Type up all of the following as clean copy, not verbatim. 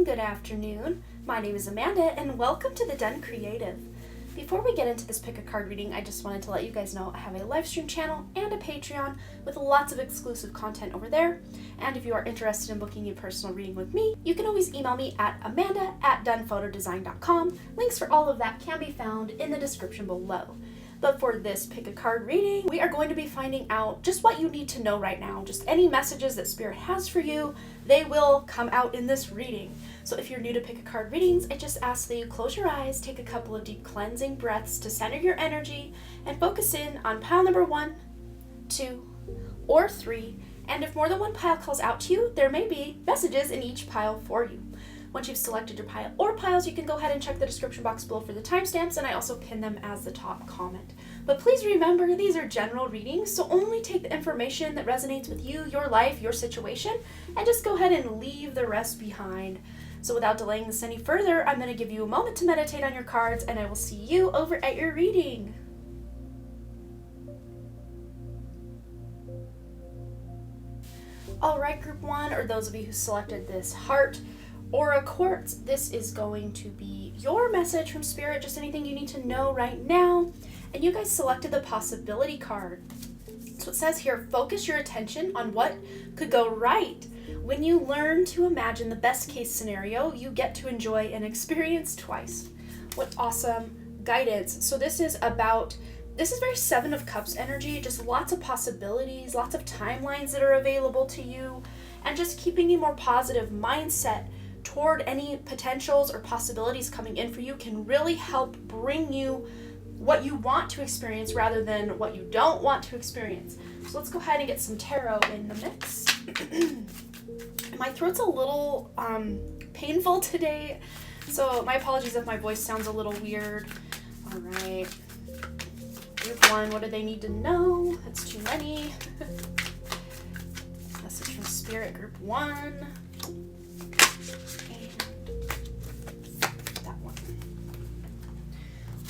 good afternoon. My name is Amanda and welcome to the Dunn Creative. Before we get into this pick a card reading, I just wanted to let you guys know I have a live stream channel and a Patreon with lots of exclusive content over there. And if you are interested in booking a personal reading with me, you can always email me at amanda@dunnphotodesign.com. Links for all of that can be found in the description below. But for this pick a card reading, we are going to be finding out just what you need to know right now. Just any messages that Spirit has for you, they will come out in this reading. So if you're new to pick a card readings, I just ask that you close your eyes, take a couple of deep cleansing breaths to center your energy, and focus in on pile number 1, 2, or 3. And if more than one pile calls out to you, there may be messages in each pile for you. Once you've selected your pile or piles, you can go ahead and check the description box below for the timestamps, and I also pin them as the top comment. But please remember, these are general readings, so only take the information that resonates with you, your life, your situation, and just go ahead and leave the rest behind. So without delaying this any further, I'm going to give you a moment to meditate on your cards, and I will see you over at your reading. All right, group 1, or those of you who selected this heart or a quartz, this is going to be your message from Spirit, just anything you need to know right now. And you guys selected the possibility card. So it says here, focus your attention on what could go right. When you learn to imagine the best case scenario, you get to enjoy an experience twice. What awesome guidance. So this is very 7 of Cups energy, just lots of possibilities, lots of timelines that are available to you, and just keeping a more positive mindset toward any potentials or possibilities coming in for you can really help bring you what you want to experience rather than what you don't want to experience. So let's go ahead and get some tarot in the mix. My throat's a little painful today, so my apologies if my voice sounds a little weird. All right. Group 1, what do they need to know? That's too many. Message from Spirit, Group 1.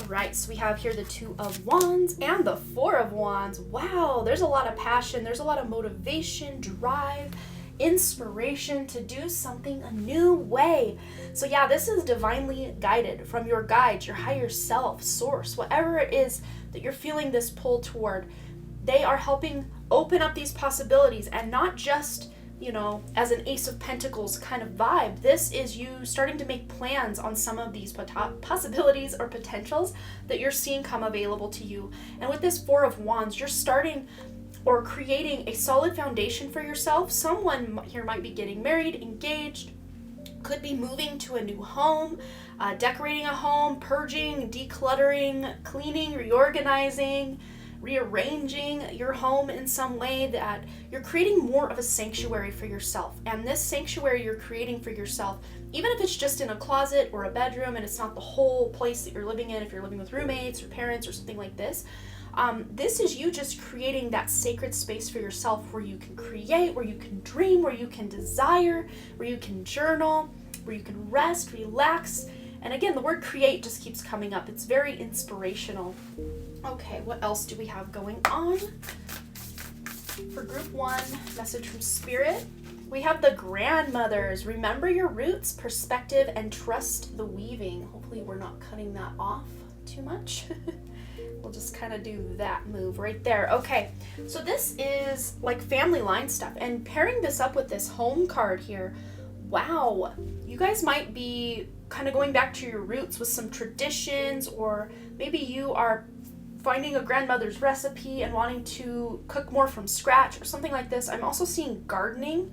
Right, so we have here the 2 of Wands and the 4 of Wands. Wow, there's a lot of passion, there's a lot of motivation, drive, inspiration to do something a new way. So yeah, this is divinely guided from your guides, your higher self, source, whatever it is that you're feeling this pull toward. They are helping open up these possibilities, and not just, you know, as an Ace of Pentacles kind of vibe. This is you starting to make plans on some of these possibilities or potentials that you're seeing come available to you. And with this 4 of Wands, you're starting or creating a solid foundation for yourself. Someone here might be getting married, engaged, could be moving to a new home, decorating a home, purging, decluttering, cleaning, reorganizing, rearranging your home in some way, that you're creating more of a sanctuary for yourself. And this sanctuary you're creating for yourself, even if it's just in a closet or a bedroom and it's not the whole place that you're living in, if you're living with roommates or parents or something like this, this is you just creating that sacred space for yourself where you can create, where you can dream, where you can desire, where you can journal, where you can rest, relax. And again, the word create just keeps coming up. It's very inspirational. Okay, what else do we have going on? For group 1, message from Spirit, we have the grandmothers. Remember your roots, perspective, and trust the weaving. Hopefully we're not cutting that off too much. We'll just kind of do that move right there. Okay, so this is like family line stuff, and pairing this up with this home card here, wow, you guys might be kind of going back to your roots with some traditions, or maybe you are finding a grandmother's recipe and wanting to cook more from scratch or something like this. I'm also seeing gardening,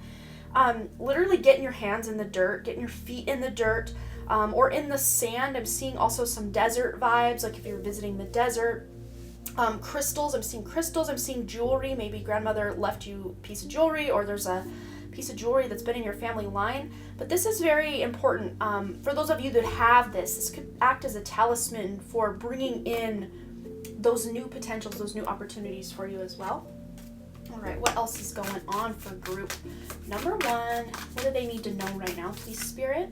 literally getting your hands in the dirt, getting your feet in the dirt, or in the sand. I'm seeing also some desert vibes, like if you're visiting the desert. Crystals, I'm seeing jewelry. Maybe grandmother left you a piece of jewelry, or there's a piece of jewelry that's been in your family line. But this is very important. For those of you that have this could act as a talisman for bringing in those new potentials, those new opportunities for you as well. All right, what else is going on for group number 1? What do they need to know right now, please, Spirit?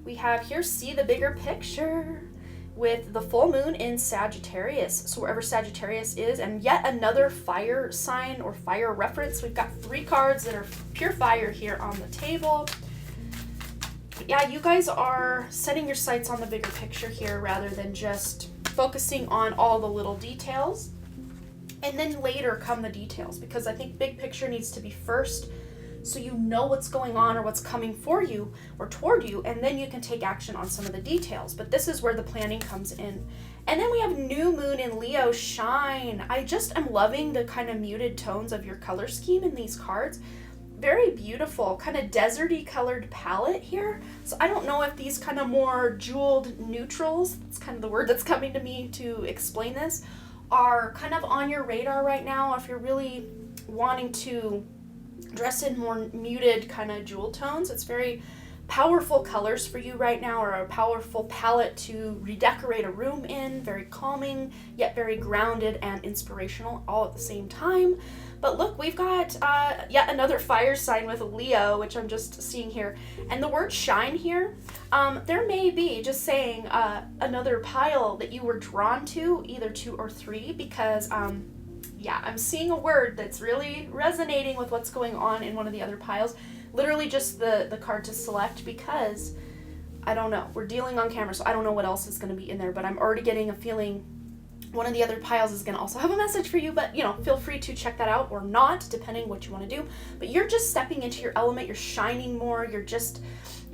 We have here, see the bigger picture, with the full moon in Sagittarius. So wherever Sagittarius is, and yet another fire sign or fire reference. We've got 3 cards that are pure fire here on the table. yeah, you guys are setting your sights on the bigger picture here rather than just focusing on all the little details. And then later come the details, because I think big picture needs to be first, so you know what's going on or what's coming for you or toward you, and then you can take action on some of the details. But this is where the planning comes in. And then we have new moon in Leo, shine. I just am loving the kind of muted tones of your color scheme in these cards. Very beautiful, kind of deserty colored palette here. So I don't know if these kind of more jeweled neutrals, that's kind of the word that's coming to me to explain this, are kind of on your radar right now, if you're really wanting to dress in more muted kind of jewel tones. It's very powerful colors for you right now, or a powerful palette to redecorate a room in. Very calming, yet very grounded and inspirational all at the same time. But look, we've got yet another fire sign with Leo, which I'm just seeing here. And the word shine here, there may be, just saying, another pile that you were drawn to, either 2 or 3, because yeah, I'm seeing a word that's really resonating with what's going on in one of the other piles. Literally just the card to select, because I don't know. We're dealing on camera, so I don't know what else is going to be in there, but I'm already getting a feeling one of the other piles is going to also have a message for you, but you know, feel free to check that out or not, depending what you want to do. But you're just stepping into your element, you're shining more, you're just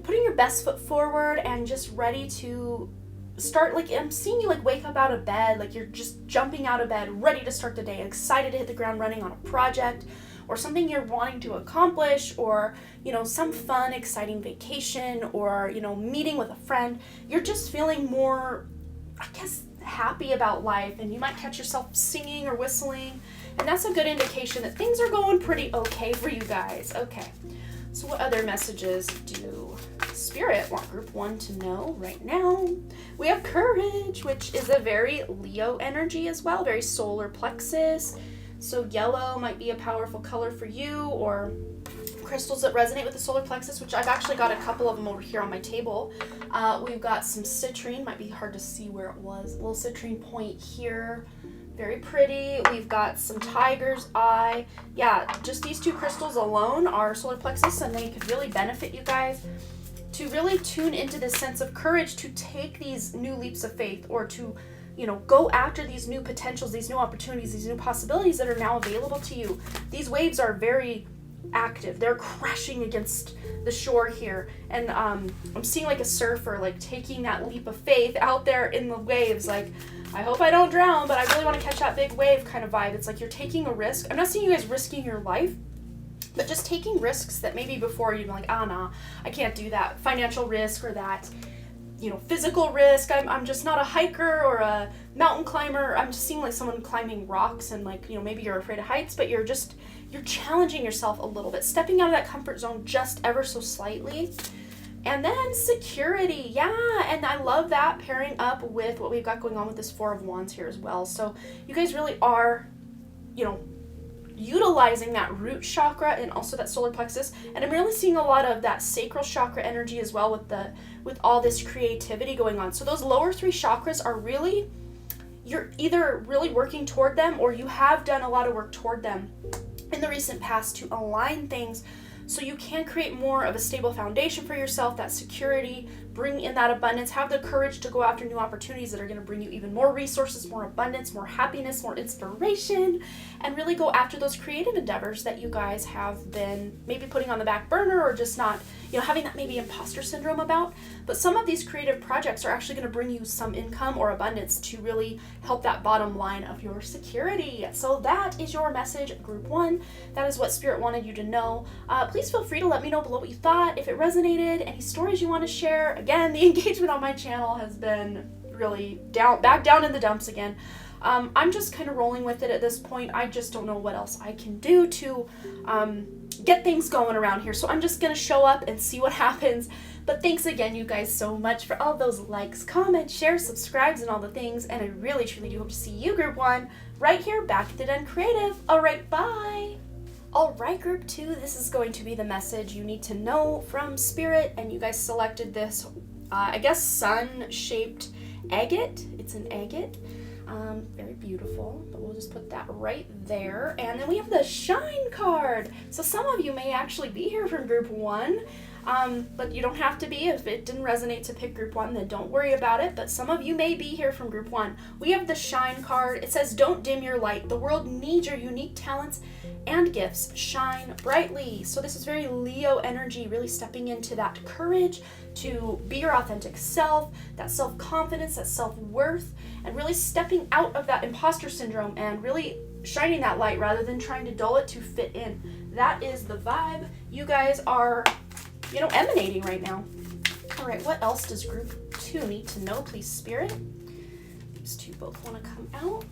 putting your best foot forward and just ready to start. Like, I'm seeing you like wake up out of bed, like you're just jumping out of bed, ready to start the day, excited to hit the ground running on a project or something you're wanting to accomplish, or you know, some fun, exciting vacation, or you know, meeting with a friend. You're just feeling more, I guess, happy about life, and you might catch yourself singing or whistling, and that's a good indication that things are going pretty okay for you guys. Okay, so what other messages do Spirit want Group 1 to know right now? We have courage, which is a very Leo energy as well, very solar plexus. So yellow might be a powerful color for you, or crystals that resonate with the solar plexus, which I've actually got a couple of them over here on my table. We've got some citrine, might be hard to see where it was, a little citrine point here, very pretty. We've got some tiger's eye. Yeah, just these 2 crystals alone are solar plexus, and they could really benefit you guys to really tune into this sense of courage to take these new leaps of faith, or to, you know, go after these new potentials, these new opportunities, these new possibilities that are now available to you. These waves are very active. They're crashing against the shore here, and I'm seeing like a surfer like taking that leap of faith out there in the waves, like, I hope I don't drown, but I really want to catch that big wave kind of vibe. It's like you're taking a risk. I'm not seeing you guys risking your life, but just taking risks that maybe before you'd be like, nah, I can't do that. Financial risk, or that, you know, physical risk. I'm just not a hiker or a mountain climber. I'm just seeing like someone climbing rocks, and like, you know, maybe you're afraid of heights, but you're challenging yourself a little bit, stepping out of that comfort zone just ever so slightly. And then security, yeah, and I love that pairing up with what we've got going on with this 4 of Wands here as well. So you guys really are, you know, utilizing that root chakra and also that solar plexus, and I'm really seeing a lot of that sacral chakra energy as well with all this creativity going on. So those lower 3 chakras are really, you're either really working toward them, or you have done a lot of work toward them in the recent past to align things so you can create more of a stable foundation for yourself, that security, bring in that abundance, have the courage to go after new opportunities that are going to bring you even more resources, more abundance, more happiness, more inspiration, and really go after those creative endeavors that you guys have been maybe putting on the back burner, or just not, you know, having that maybe imposter syndrome about. But some of these creative projects are actually going to bring you some income or abundance to really help that bottom line of your security. So that is your message, Group 1. That is what Spirit wanted you to know. Please feel free to let me know below what you thought, if it resonated, any stories you want to share. Again, the engagement on my channel has been really back down in the dumps again. I'm just kind of rolling with it at this point. I just don't know what else I can do to get things going around here. So I'm just going to show up and see what happens. But thanks again, you guys, so much for all those likes, comments, shares, subscribes, and all the things. And I really, truly do hope to see you, Group 1, right here back at the Dunn Creative. All right, bye. All right, Group 2, this is going to be the message you need to know from Spirit. And you guys selected this, I guess, sun-shaped agate. It's an agate. Very beautiful, but we'll just put that right there. And then we have the Shine card. So some of you may actually be here from Group 1. But you don't have to be. If it didn't resonate to pick group 1, then don't worry about it. But some of you may be here from group 1. We have the shine card. It says, don't dim your light. The world needs your unique talents and gifts. Shine brightly. So this is very Leo energy, really stepping into that courage to be your authentic self, that self-confidence, that self-worth, and really stepping out of that imposter syndrome and really shining that light rather than trying to dull it to fit in. That is the vibe you guys are, emanating right now. All right, what else does group 2 need to know, please, Spirit? These two both want to come out.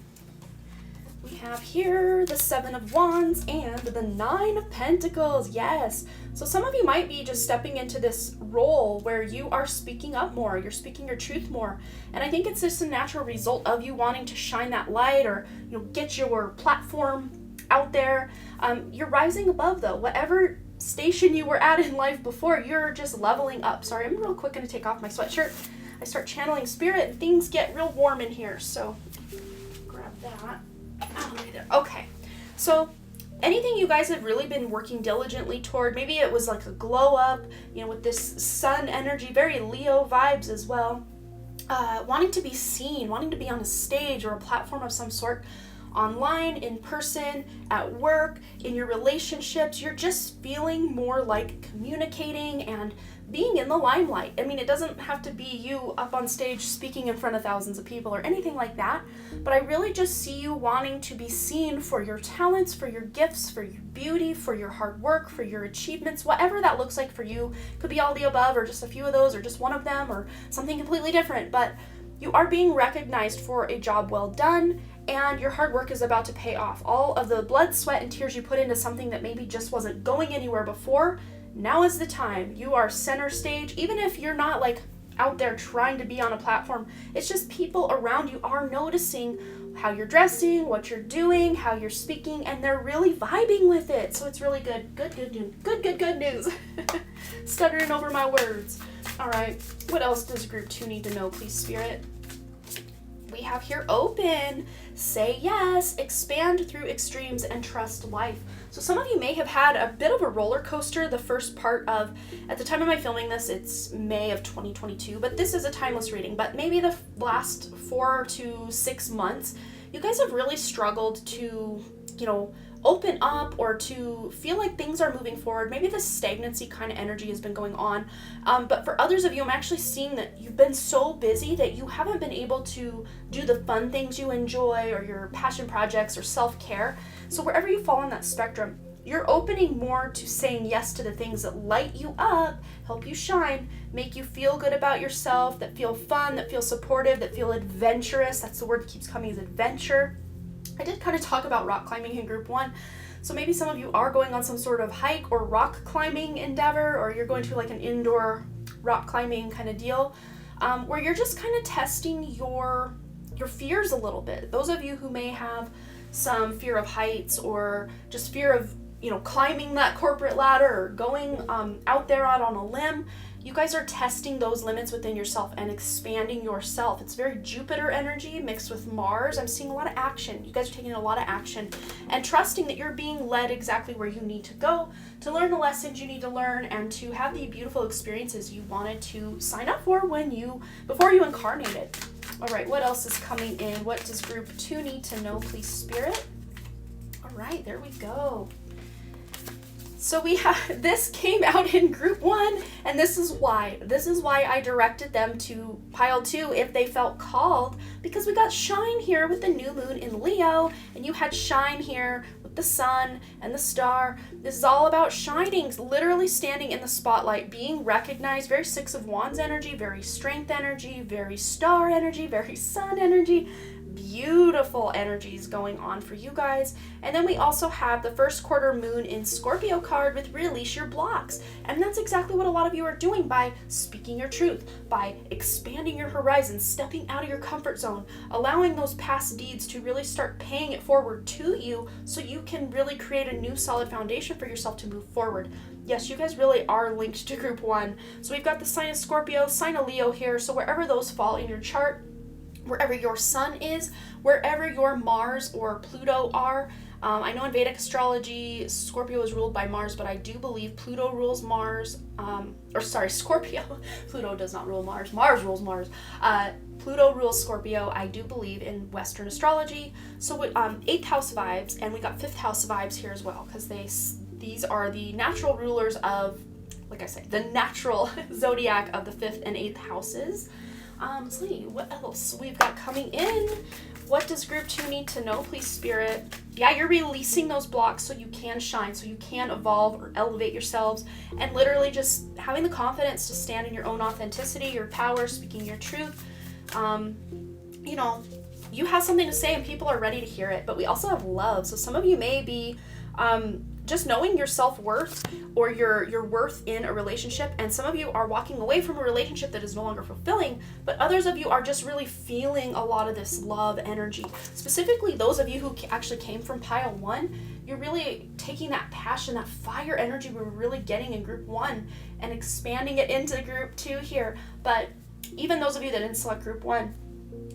We have here the 7 of Wands and the 9 of Pentacles. Yes. So some of you might be just stepping into this role where you are speaking up more. You're speaking your truth more. And I think it's just a natural result of you wanting to shine that light or, get your platform out there. You're rising above, though. Whatever station you were at in life before, you're just leveling up. Sorry, I'm real quick going to take off my sweatshirt. I start channeling spirit and things get real warm in here. So grab that. Okay, so anything you guys have really been working diligently toward, maybe it was like a glow up, with this sun energy, very Leo vibes as well, wanting to be seen, wanting to be on a stage or a platform of some sort, online, in person, at work, in your relationships, you're just feeling more like communicating and being in the limelight. I mean, it doesn't have to be you up on stage speaking in front of thousands of people or anything like that, but I really just see you wanting to be seen for your talents, for your gifts, for your beauty, for your hard work, for your achievements, whatever that looks like for you. Could be all the above or just a few of those or just one of them or something completely different, but you are being recognized for a job well done, and your hard work is about to pay off. All of the blood, sweat, and tears you put into something that maybe just wasn't going anywhere before, now is the time. You are center stage. Even if you're not like out there trying to be on a platform, it's just people around you are noticing how you're dressing, what you're doing, how you're speaking, and they're really vibing with it. So it's really good. Good news. Stuttering over my words. All right, what else does group 2 need to know, please, Spirit? We have here open, say yes, expand through extremes, and trust life. So some of you may have had a bit of a roller coaster the first part of, at the time of my filming this, it's May of 2022, but this is a timeless reading, but maybe the last 4 to 6 months, you guys have really struggled to, open up or to feel like things are moving forward. Maybe this stagnancy kind of energy has been going on. But for others of you, I'm actually seeing that you've been so busy that you haven't been able to do the fun things you enjoy or your passion projects or self-care. So wherever you fall on that spectrum, you're opening more to saying yes to the things that light you up, help you shine, make you feel good about yourself, that feel fun, that feel supportive, that feel adventurous. That's the word that keeps coming, is adventure. I did kind of talk about rock climbing in group 1, so maybe some of you are going on some sort of hike or rock climbing endeavor, or you're going to like an indoor rock climbing kind of deal, where you're just kind of testing your fears a little bit. Those of you who may have some fear of heights or just fear of climbing that corporate ladder or going out there out on a limb, you guys are testing those limits within yourself and expanding yourself. It's very Jupiter energy mixed with Mars. I'm seeing a lot of action. You guys are taking a lot of action and trusting that you're being led exactly where you need to go to learn the lessons you need to learn and to have the beautiful experiences you wanted to sign up for before you incarnated. All right, what else is coming in? What does group 2 need to know, please, Spirit? All right, there we go. So we have, this came out in group 1, and this is why I directed them to pile 2 if they felt called, because we got shine here with the new moon in Leo, and you had shine here with the sun and the star. This is all about shining, literally standing in the spotlight, being recognized. Very 6 of Wands energy, very strength energy, very star energy, very sun energy. Beautiful energies going on for you guys. And then we also have the first quarter moon in Scorpio card with release your blocks. And that's exactly what a lot of you are doing by speaking your truth, by expanding your horizons, stepping out of your comfort zone, allowing those past deeds to really start paying it forward to you so you can really create a new solid foundation for yourself to move forward. Yes, you guys really are linked to group 1. So we've got the sign of Scorpio, sign of Leo here. So wherever those fall in your chart, wherever your sun is, wherever your Mars or Pluto are, I know in Vedic astrology, Scorpio is ruled by Mars, but I do believe Pluto rules Mars. Scorpio. Pluto does not rule Mars. Mars rules Mars. Pluto rules Scorpio. I do believe in Western astrology. So 8th house vibes, and we got 5th house vibes here as well, because these are the natural rulers of, like I say, the natural zodiac of the 5th and 8th houses. Let's see, what else we've got coming in. What does group 2 need to know, please, Spirit? Yeah, you're releasing those blocks so you can shine, so you can evolve or elevate yourselves, and literally just having the confidence to stand in your own authenticity, your power, speaking your truth. You know, you have something to say and people are ready to hear it, but we also have love. So some of you may be just knowing your self-worth or your worth in a relationship, and some of you are walking away from a relationship that is no longer fulfilling, but others of you are just really feeling a lot of this love energy. Specifically those of you who actually came from pile 1, you're really taking that passion, that fire energy we were really getting in group 1 and expanding it into group 2 here. But even those of you that didn't select group 1,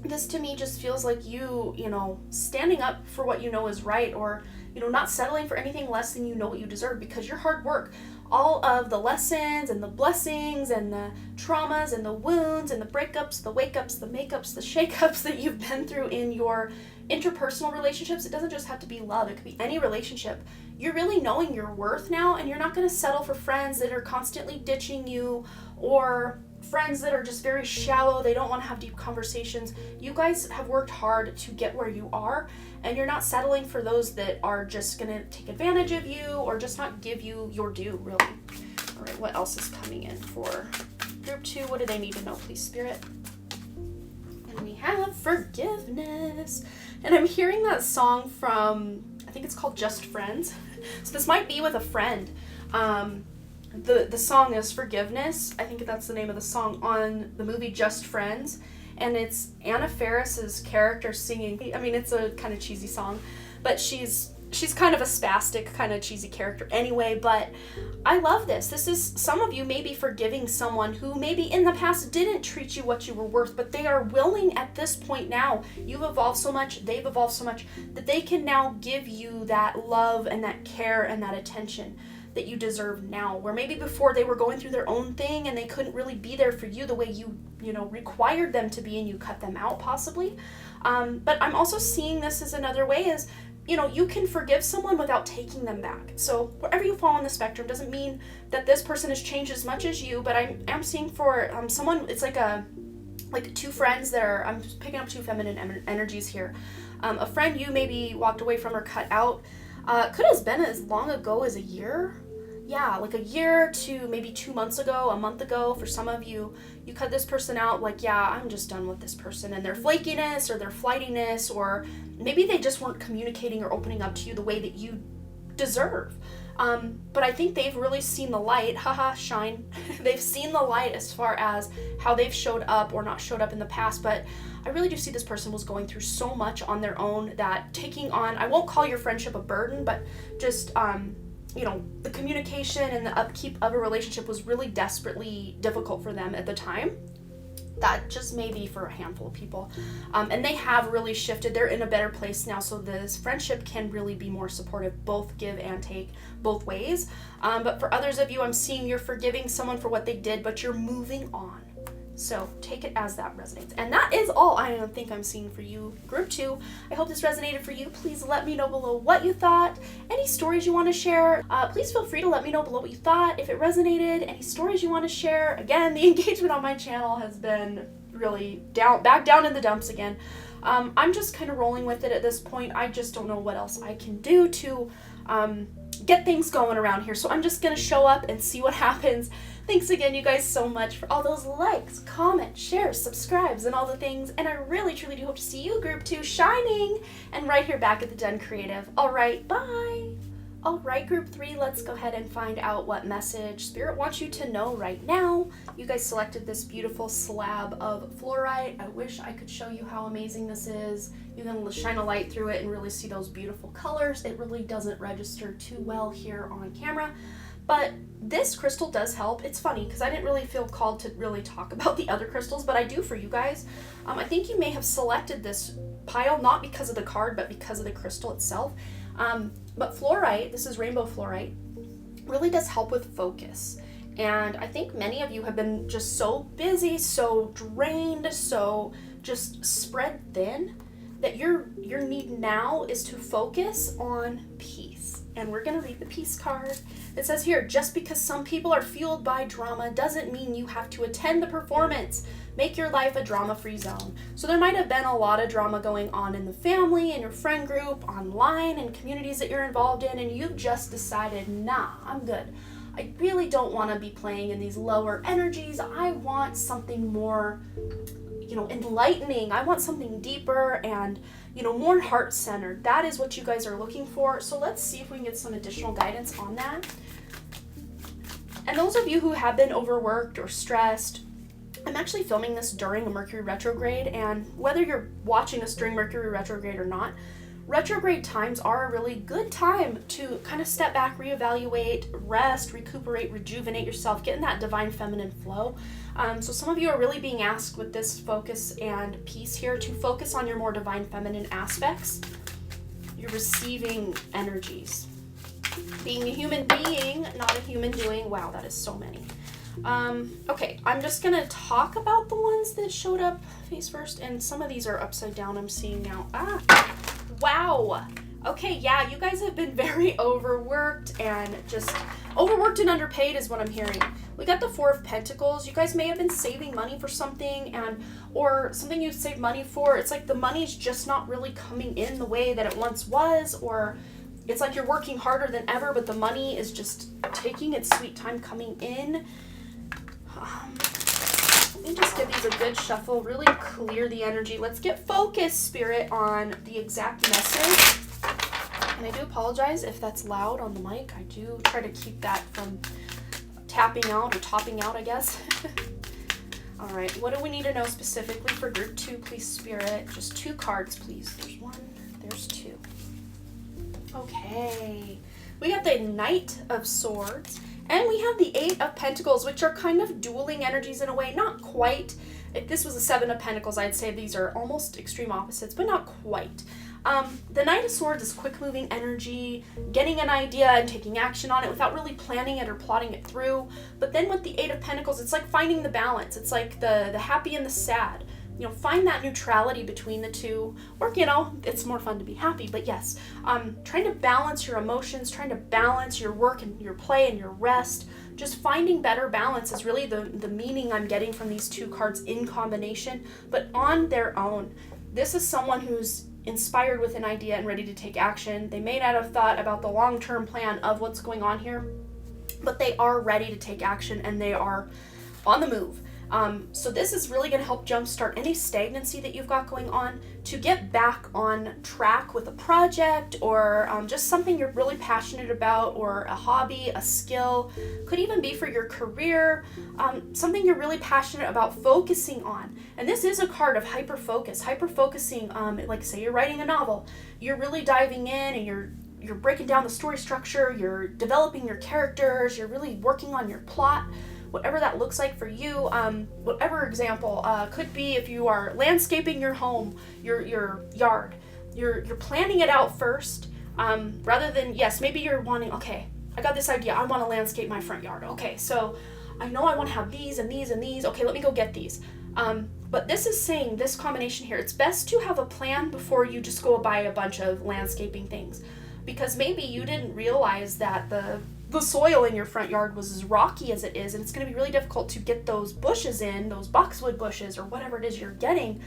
this to me just feels like you know, standing up for what you know is right, or you know, not settling for anything less than you know what you deserve, because your hard work, all of the lessons and the blessings and the traumas and the wounds and the breakups, the wake-ups, the makeups, the shake-ups that you've been through in your interpersonal relationships, it doesn't just have to be love, it could be any relationship. You're really knowing your worth now, and you're not going to settle for friends that are constantly ditching you, or friends that are just very shallow, they don't want to have deep conversations. You guys have worked hard to get where you are, and you're not settling for those that are just going to take advantage of you or just not give you your due, really. All right, what else is coming in for group 2? What do they need to know, please, Spirit? And we have forgiveness. And I'm hearing that song from, I think it's called Just Friends. So this might be with a friend. The song is Forgiveness. I think that's the name of the song on the movie Just Friends. And it's Anna Faris's character singing. I mean, it's a kind of cheesy song, but she's kind of a spastic, kind of cheesy character anyway. But I love this. This is, some of you may be forgiving someone who maybe in the past didn't treat you what you were worth, but they are willing at this point now. You've evolved so much, they've evolved so much, that they can now give you that love and that care and that attention that you deserve now, where maybe before they were going through their own thing and they couldn't really be there for you the way you required them to be, and you cut them out possibly. But I'm also seeing this as another way is, you can forgive someone without taking them back. So wherever you fall on the spectrum doesn't mean that this person has changed as much as you, but I am seeing for someone, it's like two friends that are, I'm just picking up two feminine energies here. A friend you maybe walked away from or cut out, could have been as long ago as a year. Yeah, like a year to maybe 2 months ago, a month ago. For some of you, you cut this person out like, yeah, I'm just done with this person and their flakiness or their flightiness, or maybe they just weren't communicating or opening up to you the way that you deserve. But I think they've really seen the light, shine. They've seen the light as far as how they've showed up or not showed up in the past, but I really do see this person was going through so much on their own that taking on, I won't call your friendship a burden, but just, the communication and the upkeep of a relationship was really desperately difficult for them at the time. That just may be for a handful of people. And they have really shifted. They're in a better place now, so this friendship can really be more supportive, both give and take, both ways. But for others of you, I'm seeing you're forgiving someone for what they did, but you're moving on. So take it as that resonates. And that is all I think I'm seeing for you, group 2. I hope this resonated for you. Please let me know below what you thought. Any stories you want to share, please feel free to let me know below what you thought. If it resonated, any stories you want to share. Again, the engagement on my channel has been really back down in the dumps again. I'm just kind of rolling with it at this point. I just don't know what else I can do to get things going around here. So I'm just going to show up and see what happens. Thanks again, you guys, so much for all those likes, comments, shares, subscribes, and all the things. And I really, truly do hope to see you, group 2, shining and right here back at the Dunn Creative. All right, bye. All right, group 3, let's go ahead and find out what message Spirit wants you to know right now. You guys selected this beautiful slab of fluorite. I wish I could show you how amazing this is. You can shine a light through it and really see those beautiful colors. It really doesn't register too well here on camera, but this crystal does help. It's funny because I didn't really feel called to really talk about the other crystals, but I do for you guys. I think you may have selected this pile not because of the card, but because of the crystal itself. But fluorite, this is rainbow fluorite, really does help with focus. And I think many of you have been just so busy, so drained, so just spread thin, that your need now is to focus on peace. And we're going to read the peace card. It says here, just because some people are fueled by drama doesn't mean you have to attend the performance. Make your life a drama-free zone. So there might have been a lot of drama going on in the family, in your friend group, online, and communities that you're involved in, and you've just decided, nah, I'm good. I really don't want to be playing in these lower energies. I want something more, enlightening. I want something deeper and, more heart-centered. That is what you guys are looking for. So let's see if we can get some additional guidance on that. And those of you who have been overworked or stressed, I'm actually filming this during a Mercury retrograde, and whether you're watching this during Mercury retrograde or not, retrograde times are a really good time to kind of step back, reevaluate, rest, recuperate, rejuvenate yourself, get in that divine feminine flow. So some of you are really being asked with this focus and peace here to focus on your more divine feminine aspects, your receiving energies. Being a human being, not a human doing. Wow, that is so many. Okay, I'm just gonna talk about the ones that showed up face first, and some of these are upside down, I'm seeing now. Wow. Okay, yeah, you guys have been very overworked and underpaid is what I'm hearing. We got the Four of Pentacles. You guys may have been saving money for something, or something you saved money for. It's like the money's just not really coming in the way that it once was, or it's like you're working harder than ever, but the money is just taking its sweet time coming in. Let me just give these a good shuffle, really clear the energy. Let's get focused, Spirit, on the exact message. And I do apologize if that's loud on the mic. I do try to keep that from tapping out or topping out, I guess. All right, what do we need to know specifically for group 2, please, Spirit? Just 2 cards, please. There's 1, there's 2. Okay, we got the Knight of Swords, and we have the 8 of Pentacles, which are kind of dueling energies in a way. Not quite. If this was a 7 of Pentacles, I'd say these are almost extreme opposites, but not quite. The Knight of Swords is quick-moving energy, getting an idea and taking action on it without really planning it or plotting it through. But then with the 8 of Pentacles, it's like finding the balance. It's like the happy and the sad. Find that neutrality between the two. Or, it's more fun to be happy, but yes. Trying to balance your emotions, trying to balance your work and your play and your rest. Just finding better balance is really the meaning I'm getting from these 2 cards in combination, but on their own. This is someone who's inspired with an idea and ready to take action. They may not have thought about the long-term plan of what's going on here, but they are ready to take action and they are on the move. So this is really going to help jumpstart any stagnancy that you've got going on to get back on track with a project or just something you're really passionate about, or a hobby, a skill. Could even be for your career, something you're really passionate about focusing on. And this is a card of hyper-focusing, like say you're writing a novel. You're really diving in and you're breaking down the story structure, you're developing your characters, you're really working on your plot. Whatever that looks like for you, whatever example, could be if you are landscaping your home, your yard, you're planning it out first, rather than, yes, maybe you're wanting, okay, I got this idea, I want to landscape my front yard, okay, so I know I want to have these and these and these, okay, let me go get these. But this is saying, this combination here, it's best to have a plan before you just go buy a bunch of landscaping things, because maybe you didn't realize that the soil in your front yard was as rocky as it is, and it's going to be really difficult to get those bushes in, those boxwood bushes or whatever it is you're getting,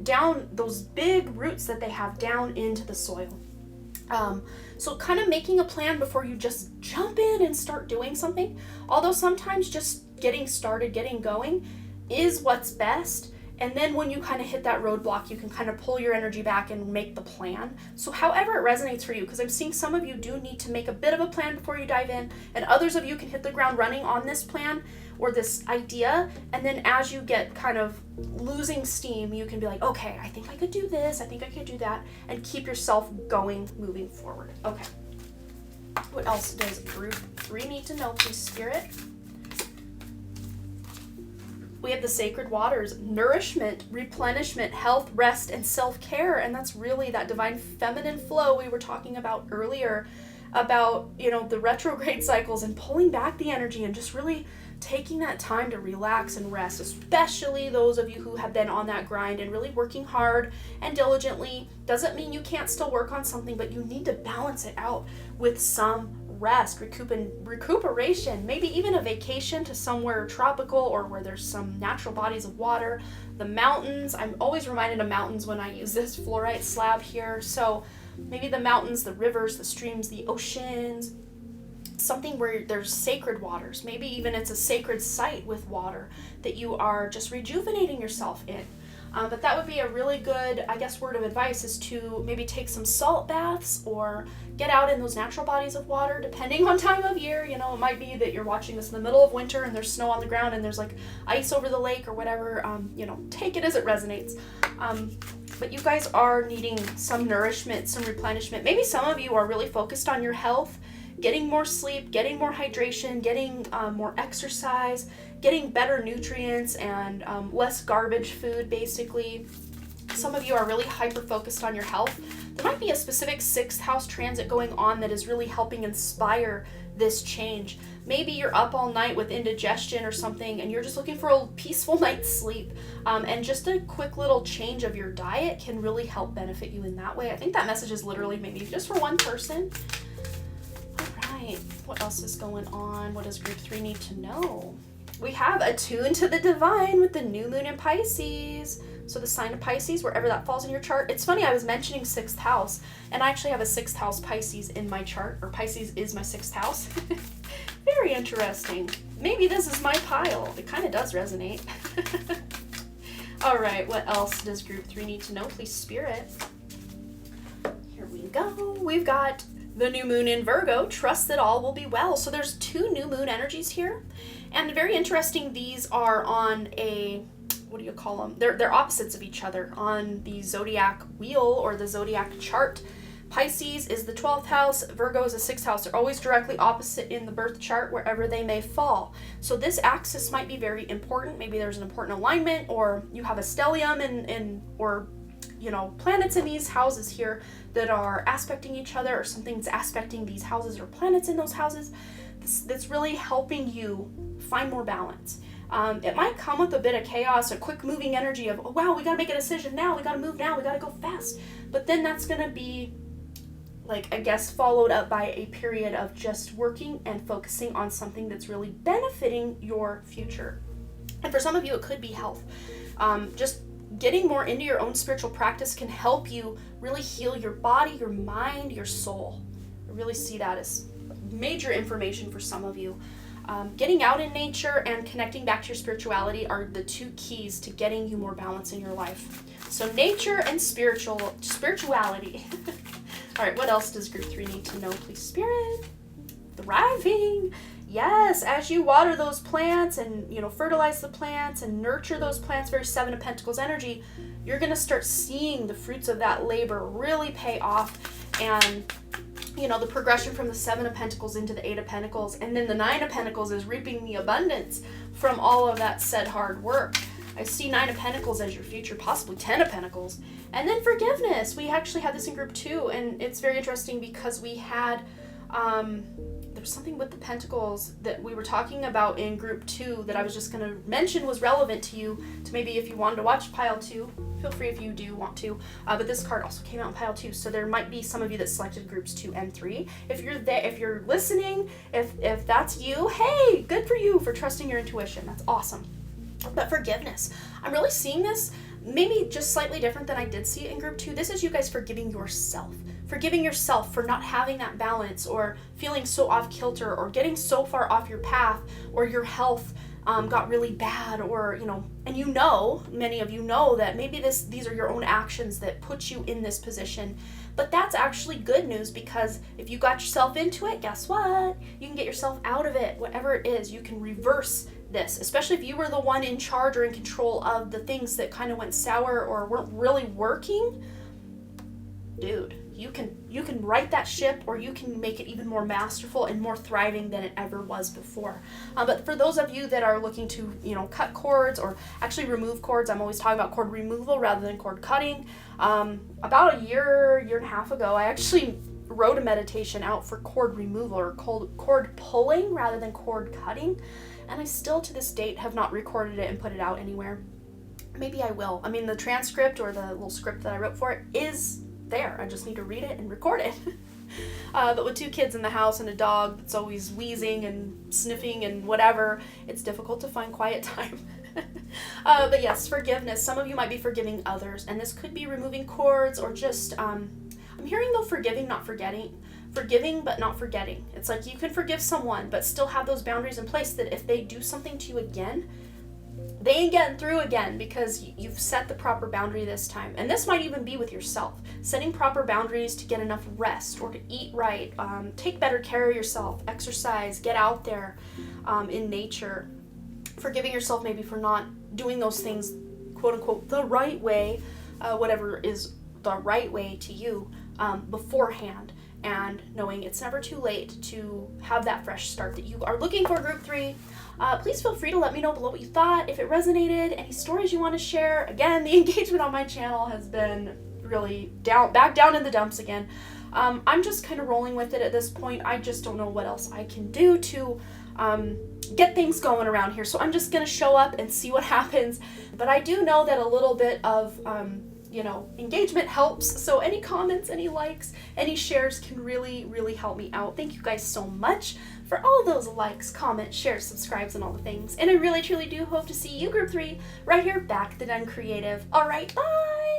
down those big roots that they have down into the soil. So kind of making a plan before you just jump in and start doing something, although sometimes just getting started, getting going is what's best. And then when you kind of hit that roadblock, you can kind of pull your energy back and make the plan. So however it resonates for you, because I'm seeing some of you do need to make a bit of a plan before you dive in, and others of you can hit the ground running on this plan or this idea. And then as you get kind of losing steam, you can be like, okay, I think I could do this, I think I could do that, and keep yourself going, moving forward. Okay. What else does group 3 need to know, please, Spirit? We have the sacred waters, nourishment, replenishment, health, rest, and self-care. And that's really that divine feminine flow we were talking about earlier, about, you know, the retrograde cycles and pulling back the energy and just really taking that time to relax and rest, especially those of you who have been on that grind and really working hard and diligently. Doesn't mean you can't still work on something, but you need to balance it out with some rest, recuperation, maybe even a vacation to somewhere tropical or where there's some natural bodies of water. The mountains, I'm always reminded of mountains when I use this fluorite slab here. So maybe the mountains, the rivers, the streams, the oceans, something where there's sacred waters. Maybe even it's a sacred site with water that you are just rejuvenating yourself in. But that would be a really good, I guess, word of advice, is to maybe take some salt baths or get out in those natural bodies of water, depending on time of year. You know, it might be that you're watching this in the middle of winter and there's snow on the ground and there's like ice over the lake or whatever. You know, take it as it resonates. But you guys are needing some nourishment, some replenishment. Maybe some of you are really focused on your health, getting more sleep, getting more hydration, getting more exercise, getting better nutrients and less garbage food, basically. Some of you are really hyper-focused on your health. There might be a specific 6th house transit going on that is really helping inspire this change. Maybe you're up all night with indigestion or something and you're just looking for a peaceful night's sleep. And just a quick little change of your diet can really help benefit you in that way. I think that message is literally maybe just for one person. Alright, what else is going on? What does group 3 need to know? We have attuned to the divine with the new moon in Pisces. So the sign of Pisces, wherever that falls in your chart. It's funny, I was mentioning 6th house, and I actually have a 6th house Pisces in my chart, or Pisces is my 6th house. Very interesting. Maybe this is my pile. It kind of does resonate. All right, what else does group 3 need to know? Please, Spirit. Here we go. We've got the new moon in Virgo. Trust that all will be well. So there's 2 new moon energies here. And very interesting, these are on a, what do you call them? They're opposites of each other on the zodiac wheel or the zodiac chart. Pisces is the 12th house, Virgo is the 6th house. They're always directly opposite in the birth chart wherever they may fall. So this axis might be very important. Maybe there's an important alignment, or you have a stellium or you know, planets in these houses here that are aspecting each other, or something's aspecting these houses or planets in those houses. That's really helping you find more balance. It might come with a bit of chaos, a quick moving energy of, oh wow, we gotta make a decision now, we gotta move now, we gotta go fast. But then that's gonna be, like, I guess, followed up by a period of just working and focusing on something that's really benefiting your future. And for some of you, it could be health. Just getting more into your own spiritual practice can help you really heal your body, your mind, your soul. I really see that as major information for some of you. Getting out in nature and connecting back to your spirituality are the 2 keys to getting you more balance in your life. So nature and spirituality. All right, what else does group 3 need to know, please, Spirit? Thriving. Yes, as you water those plants and, you know, fertilize the plants and nurture those plants, very 7 of Pentacles energy, you're going to start seeing the fruits of that labor really pay off. And, you know, the progression from the 7 of Pentacles into the 8 of Pentacles, and then the 9 of Pentacles is reaping the abundance from all of that said hard work. I see 9 of Pentacles as your future, possibly 10 of Pentacles. And then forgiveness. We actually had this in group 2, and it's very interesting because we had, there was something with the Pentacles that we were talking about in group 2 that I was just going to mention was relevant to you, to maybe if you wanted to watch pile 2. Feel free if you do want to. But this card also came out in pile 2, so there might be some of you that selected groups 2 and 3. If you're there, if you're listening, if that's you, hey, good for you for trusting your intuition. That's awesome. But forgiveness, I'm really seeing this maybe just slightly different than I did see it in group 2. This is you guys forgiving yourself for not having that balance, or feeling so off kilter, or getting so far off your path, or your health got really bad, or, you know, and you know, many of you know that maybe these are your own actions that put you in this position. But that's actually good news, because if you got yourself into it, guess what? You can get yourself out of it. Whatever it is, you can reverse this, especially if you were the one in charge or in control of the things that kind of went sour or weren't really working. Dude, you can right that ship, or you can make it even more masterful and more thriving than it ever was before. But for those of you that are looking to, cut cords or actually remove cords, I'm always talking about cord removal rather than cord cutting. About a year and a half ago, I actually wrote a meditation out for cord removal, or cord pulling rather than cord cutting, and I still to this date have not recorded it and put it out anywhere. Maybe I will. I mean, the transcript or the little script that I wrote for it is there. I just need to read it and record it. But with 2 kids in the house and a dog that's always wheezing and sniffing and whatever, it's difficult to find quiet time. But yes, forgiveness. Some of you might be forgiving others, and this could be removing cords, or just, I'm hearing though forgiving, not forgetting. Forgiving, but not forgetting. It's like you can forgive someone, but still have those boundaries in place that if they do something to you again, they ain't getting through again, because you've set the proper boundary this time. And this might even be with yourself. Setting proper boundaries to get enough rest, or to eat right, take better care of yourself, exercise, get out there in nature. Forgiving yourself maybe for not doing those things, quote unquote, the right way, whatever is the right way to you, beforehand. And knowing it's never too late to have that fresh start that you are looking for, Group 3. Please feel free to let me know below what you thought, if it resonated, any stories you want to share. Again, the engagement on my channel has been really back down in the dumps again. I'm just kind of rolling with it at this point. I just don't know what else I can do to get things going around here. So I'm just going to show up and see what happens. But I do know that a little bit of engagement helps. So any comments, any likes, any shares can really, really help me out. Thank you guys so much for all those likes, comments, shares, subscribes, and all the things. And I really, truly do hope to see you, Group 3, right here back at the Dunn Creative. All right, bye!